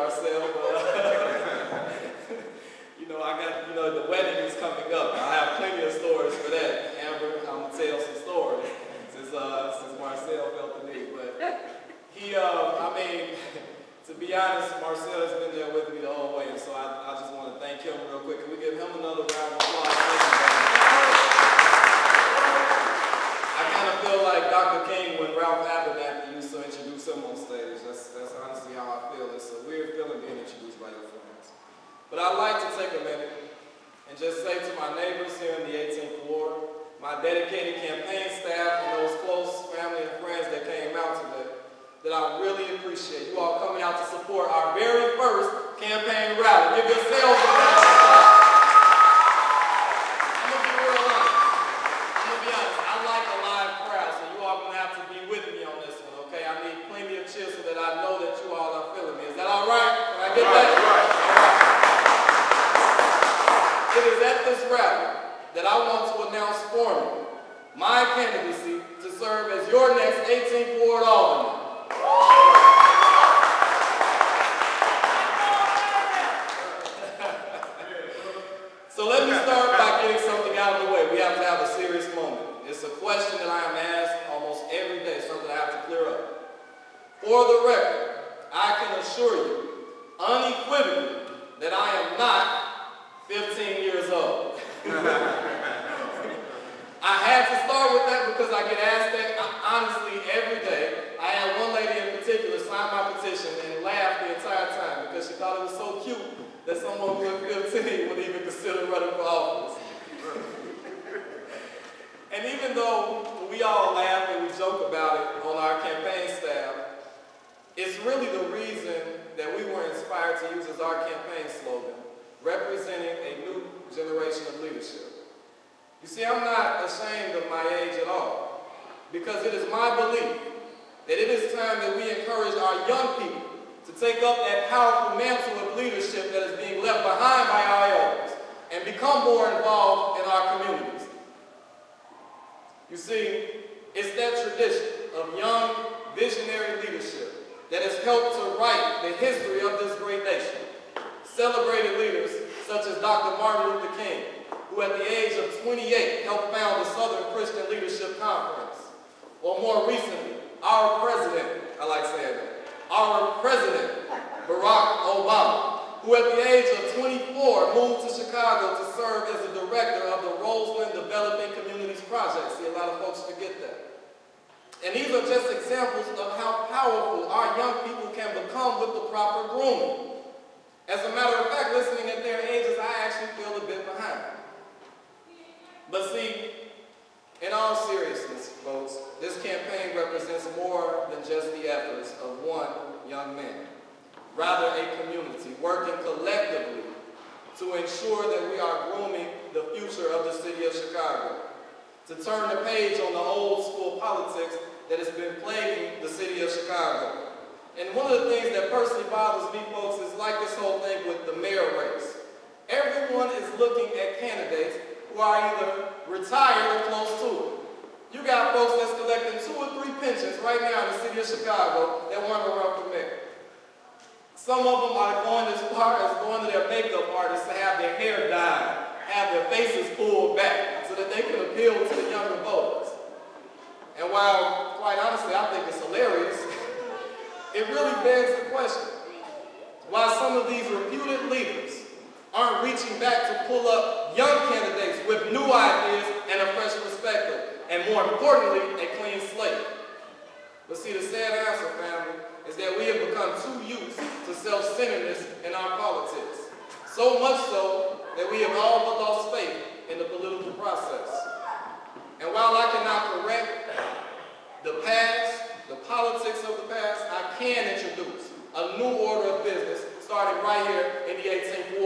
Marcel, but I got, the wedding is coming up. I have plenty of stories for that. Amber, I'm gonna tell some stories since Marcel felt the need. But he, to be honest, Marcel has been there with me the whole way, and so I just want to thank him real quick. Can we give him another round of applause? I kind of feel like Dr. King when Ralph Abernathy used to introduce him on stage. That's honestly how I feel. It's a weird feeling being introduced by your friends. But I'd like to take a minute and just say to my neighbors here in the 18th Ward, my dedicated campaign staff, and those close family and friends that came out today, that I really appreciate you all coming out to support our very first campaign rally. Give yourselves a round of applause. I'm going to be real honest. I'm going to be honest. I like a live crowd, so you all going to have to be with me on this one, okay? I need plenty of cheers so that I know that you all are feeling me. Is that all right? Can I get that? Right. It is at this rally that I want to announce formally my candidacy to serve as your next 18th Ward Alderman. So let me start by getting something out of the way. We have to have a serious moment. It's a question that I am asked almost every day, something I have to clear up. For the record, I can assure you unequivocally that I am not 15 years old. I had to start with that because I get asked that honestly every day. I had one lady in particular sign my petition and laughed the entire time because she thought it was so cute that someone who was 15 would even consider running for office. And even though we all laugh and we joke about it on our campaign staff, it's really the reason that we were inspired to use as our campaign slogan, representing a new generation of leadership. You see, I'm not ashamed of my age at all, because it is my belief that it is time that we encourage our young people to take up that powerful mantle of leadership that is being left behind by our elders and become more involved in our communities. You see, it's that tradition of young, visionary leadership that has helped to write the history of this great nation. Celebrated leaders such as Dr. Martin Luther King, who at the age of 28 helped found the Southern Christian Leadership Conference. Or more recently, our president, I like saying that, our president, Barack Obama, who at the age of 24 moved to Chicago to serve as the director of the Roseland Developing Communities Project. See, a lot of folks forget that. And these are just examples of how powerful our young people can become with the proper grooming. As a matter of fact, listening at their ages, I actually feel a bit behind. But see, in all seriousness, folks, this campaign represents more than just the efforts of one young man. Rather, a community working collectively to ensure that we are grooming the future of the city of Chicago, to turn the page on the old school politics that has been plaguing the city of Chicago. And one of the things that personally bothers me, folks, is like this whole thing with the mayor race. Everyone is looking at candidates who are either retired or close to it. You got folks that's collecting 2 or 3 pensions right now in the city of Chicago that want to run for mayor. Some of them are going as far as going to their makeup artists to have their hair dyed, have their faces pulled back so that they can appeal to the younger voters. And while, quite honestly, I think it's hilarious, it really begs the question why some of these reputed leaders aren't reaching back to pull up young candidates with new ideas and a fresh perspective, and more importantly, a clean slate. But see, the sad answer, family, is that we have become too used to self-centeredness in our politics. So much so that we have all but lost faith in the political process. And while I cannot correct the past, the politics of the past, I can introduce a new order of business starting right here in the 18th Ward.